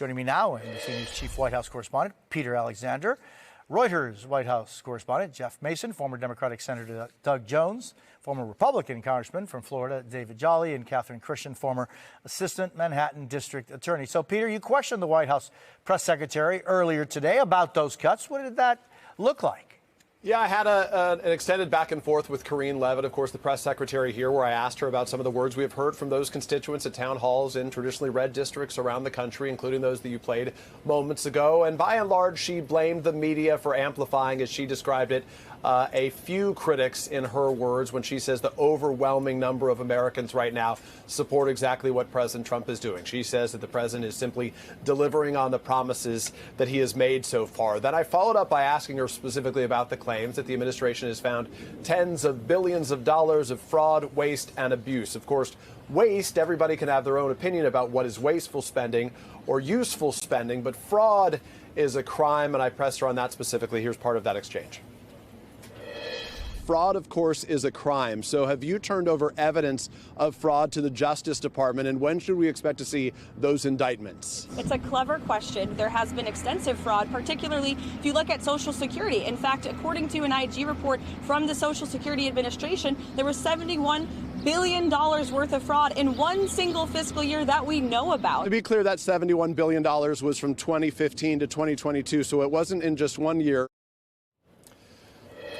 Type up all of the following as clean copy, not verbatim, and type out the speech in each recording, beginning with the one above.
Joining me now, NBC News Chief White House Correspondent Peter Alexander, Reuters White House Correspondent Jeff Mason, former Democratic Senator Doug Jones, former Republican Congressman from Florida David Jolly, and Catherine Christian, former Assistant Manhattan District Attorney. So, Peter, you questioned the White House press secretary earlier today about those cuts. What did that look like? Yeah, I had an extended back and forth with Karine Leavitt, of course, the press secretary here, where I asked her about some of the words we have heard from those constituents at town halls in traditionally red districts around the country, including those that you played moments ago. And by and large, she blamed the media for amplifying, as she described it, a few critics, in her words, when she says the overwhelming number of Americans right now support exactly what President Trump is doing. She says that the president is simply delivering on the promises that he has made so far. Then I followed up by asking her specifically about the claims that the administration has found tens of billions of dollars of fraud, waste, and abuse. Of course, waste, everybody can have their own opinion about what is wasteful spending or useful spending, but fraud is a crime, and I pressed her on that specifically. Here's part of that exchange. Fraud, of course, is a crime. So have you turned over evidence of fraud to the Justice Department, and when should we expect to see those indictments? It's a clever question. There has been extensive fraud, particularly if you look at Social Security. In fact, according to an IG report from the Social Security Administration, there was $71 billion worth of fraud in one single fiscal year that we know about. To be clear, that $71 billion was from 2015 to 2022, so it wasn't in just 1 year.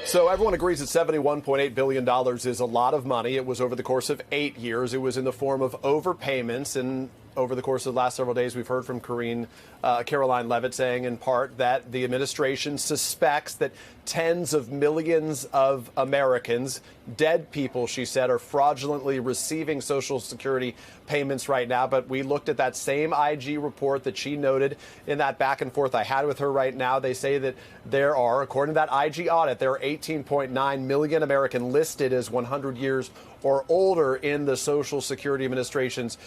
So everyone agrees that $71.8 billion is a lot of money. It was over the course of 8 years. It was in the form of overpayments. And over the course of the last several days, we've heard from Caroline Leavitt saying in part that the administration suspects that tens of millions of Americans, dead people, she said, are fraudulently receiving Social Security payments right now. But we looked at that same IG report that she noted in that back and forth I had with her right now. They say that there are, according to that IG audit, there are 18.9 million Americans listed as 100 years or older in the Social Security Administration's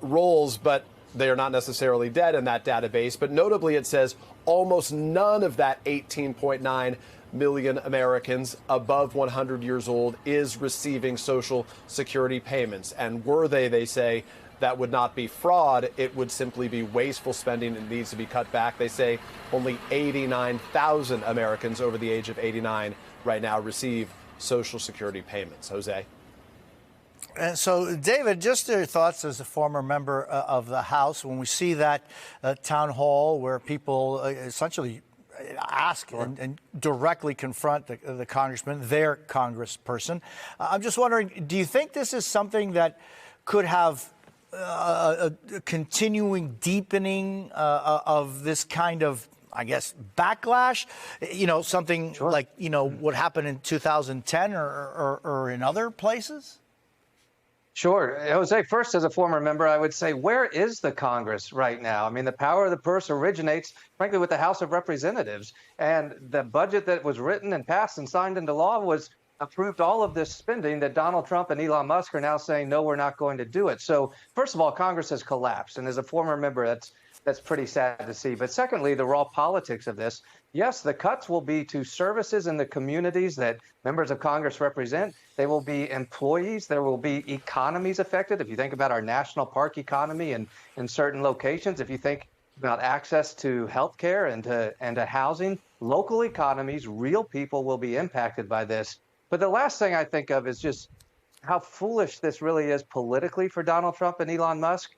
rolls, but they are not necessarily dead in that database. But notably, it says almost none of that 18.9 million Americans above 100 years old is receiving Social Security payments. And were they say, that would not be fraud. It would simply be wasteful spending and needs to be cut back. They say only 89,000 Americans over the age of 89 right now receive Social Security payments. Jose? And so, David, just your thoughts as a former member of the House, when we see that town hall where people essentially ask and directly confront the congressman, their congressperson. I'm just wondering, do you think this is something that could have a continuing deepening of this kind of, I guess, backlash? You know, something like, you know, what happened in 2010 or in other places? Sure. Jose, first, as a former member, I would say, where is the Congress right now? I mean, the power of the purse originates, frankly, with the House of Representatives. And the budget that was written and passed and signed into law was approved all of this spending that Donald Trump and Elon Musk are now saying, no, we're not going to do it. So, first of all, Congress has collapsed. And as a former member, that's pretty sad to see. But secondly, the raw politics of this. Yes, the cuts will be to services in the communities that members of Congress represent. They will be employees. There will be economies affected. If you think about our national park economy and in certain locations, if you think about access to health care and to housing, local economies, real people will be impacted by this. But the last thing I think of is just how foolish this really is politically for Donald Trump and Elon Musk.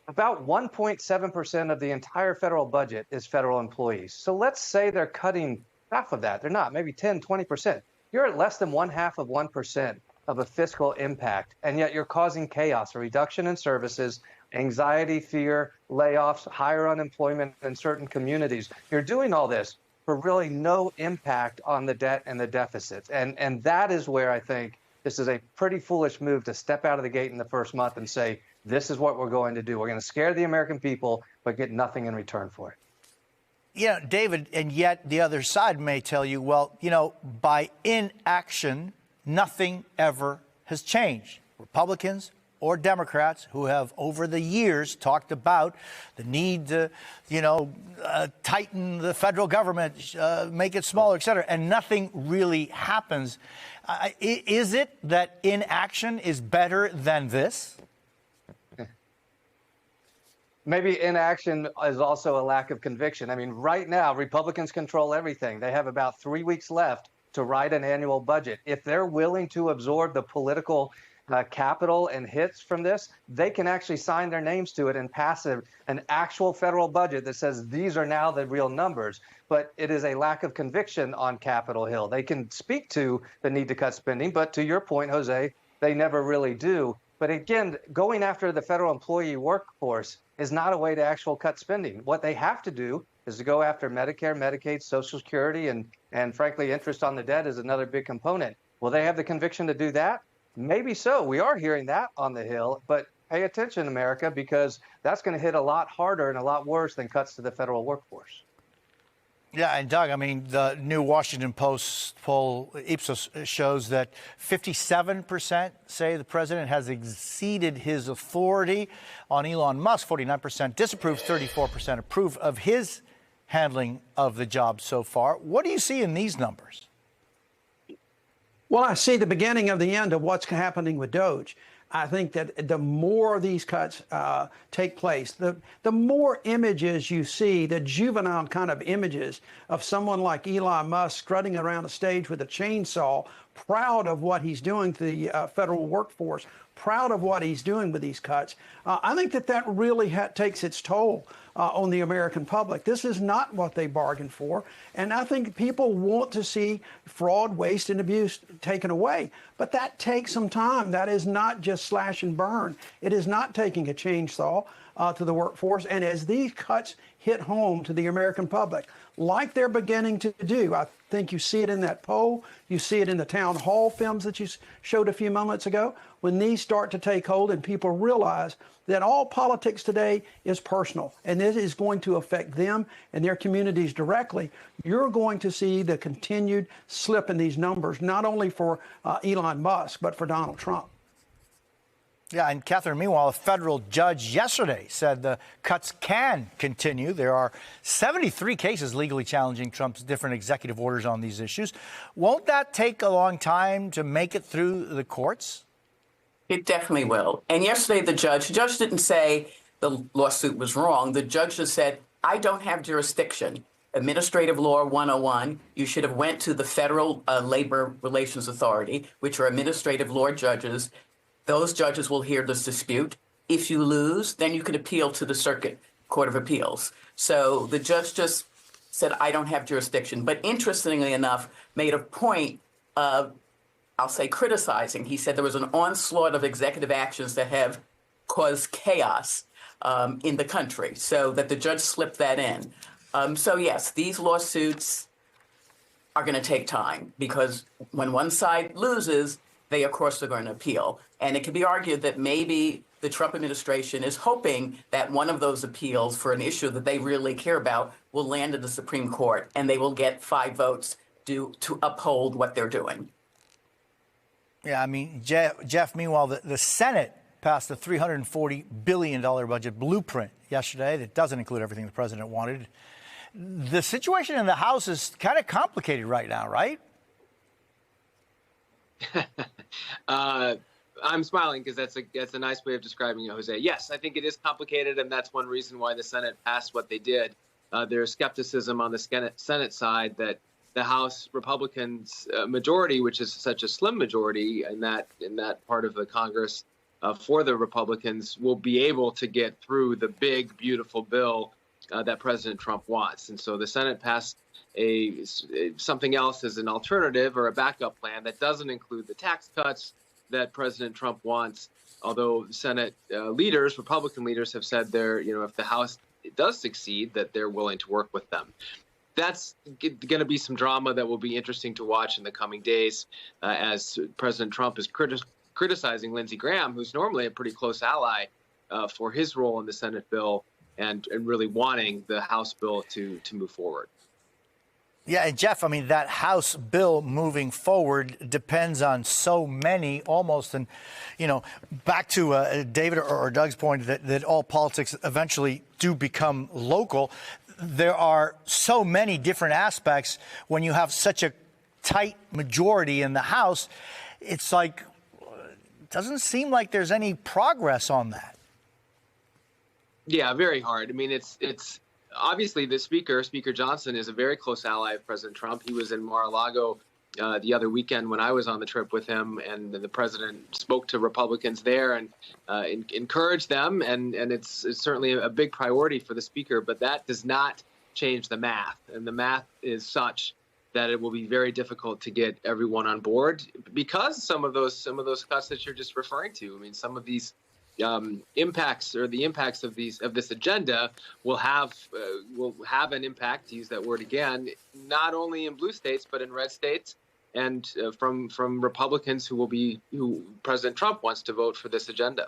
About 1.7% of the entire federal budget is federal employees. So let's say they're cutting half of that. They're not, maybe 10, 20%. You're at less than 0.5% of a fiscal impact, and yet you're causing chaos, a reduction in services, anxiety, fear, layoffs, higher unemployment in certain communities. You're doing all this for really no impact on the debt and the deficits. And that is where I think this is a pretty foolish move to step out of the gate in the first month and say, this is what we're going to do. We're going to scare the American people, but get nothing in return for it. Yeah, David, and yet the other side may tell you, well, you know, by inaction, nothing ever has changed. Republicans or Democrats who have over the years talked about the need to, tighten the federal government, make it smaller, et cetera, and nothing really happens. Is it that inaction is better than this? maybe inaction is also a lack of conviction. I mean, right now, Republicans control everything. They have about 3 weeks left to write an annual budget. If they're willing to absorb the political capital and hits from this, they can actually sign their names to it and pass an actual federal budget that says these are now the real numbers. But it is a lack of conviction on Capitol Hill. They can speak to the need to cut spending, but to your point, Jose, they never really do. But again, going after the federal employee workforce is not a way to actual cut spending. What they have to do is to go after Medicare, Medicaid, Social Security, and frankly, interest on the debt is another big component. Will they have the conviction to do that? Maybe so. We are hearing that on the Hill, but pay attention, America, because that's going to hit a lot harder and a lot worse than cuts to the federal workforce. Yeah, and Doug, I mean, the new Washington Post poll, Ipsos, shows that 57% say the president has exceeded his authority. On Elon Musk, 49% disapprove, 34% approve of his handling of the job so far. What do you see in these numbers? Well, I see the beginning of the end of what's happening with Doge. I think that the more these cuts take place, the more images you see, the juvenile kind of images of someone like Elon Musk strutting around a stage with a chainsaw, proud of what he's doing to the federal workforce, proud of what he's doing with these cuts. I think that really takes its toll on the American public. This is not what they bargained for. And I think people want to see fraud, waste, and abuse taken away. But that takes some time. That is not just slash and burn. It is not taking a chainsaw to the workforce. And as these cuts hit home to the American public, like they're beginning to do, I think you see it in that poll, you see it in the town hall films that you showed a few moments ago. When these start to take hold and people realize that all politics today is personal and it is going to affect them and their communities directly, you're going to see the continued slip in these numbers, not only for Elon Musk, but for Donald Trump. Yeah, and Catherine, meanwhile, a federal judge yesterday said the cuts can continue. There are 73 cases legally challenging Trump's different executive orders on these issues. Won't that take a long time to make it through the courts? It definitely will. And yesterday, the judge didn't say the lawsuit was wrong. The judge just said, I don't have jurisdiction. Administrative Law 101, you should have went to the Federal Labor Relations Authority, which are administrative law judges. Those judges will hear this dispute. If you lose, then you can appeal to the Circuit Court of Appeals. So the judge just said, I don't have jurisdiction. But interestingly enough, made a point of, I'll say, criticizing. He said there was an onslaught of executive actions that have caused chaos in the country, so that the judge slipped that in. So yes, these lawsuits are going to take time because when one side loses, they, of course, are going to appeal. And it can be argued that maybe the Trump administration is hoping that one of those appeals for an issue that they really care about will land in the Supreme Court and they will get 5 votes to uphold what they're doing. Yeah, I mean, Jeff, meanwhile, the Senate passed a $340 billion budget blueprint yesterday that doesn't include everything the president wanted. The situation in the House is kind of complicated right now, right? I'm smiling because that's a nice way of describing it, Jose. Yes, I think it is complicated, and that's one reason why the Senate passed what they did. There's skepticism on the Senate side that the House Republicans majority, which is such a slim majority in that part of the Congress for the Republicans, will be able to get through the big, beautiful bill that President Trump wants. And so the Senate passed something else as an alternative or a backup plan that doesn't include the tax cuts that President Trump wants. Although Senate leaders, Republican leaders, have said if the House does succeed, that they're willing to work with them. That's going to be some drama that will be interesting to watch in the coming days as President Trump is criticizing Lindsey Graham, who's normally a pretty close ally, for his role in the Senate bill and really wanting the House bill to move forward. Yeah, and Jeff, I mean, that House bill moving forward depends on so many almost. And, back to David or Doug's point that all politics eventually do become local. There are so many different aspects when you have such a tight majority in the House. It's like, it doesn't seem like there's any progress on that. Yeah, very hard. I mean, it's obviously the Speaker Johnson, is a very close ally of President Trump. He was in Mar-a-Lago the other weekend when I was on the trip with him, and the president spoke to Republicans there and encouraged them. And it's certainly a big priority for the Speaker, but that does not change the math. And the math is such that it will be very difficult to get everyone on board because some of those cuts that you're just referring to. I mean, some of these impacts of this agenda will have an impact, to use that word again, not only in blue states but in red states, and from Republicans who President Trump wants to vote for this agenda.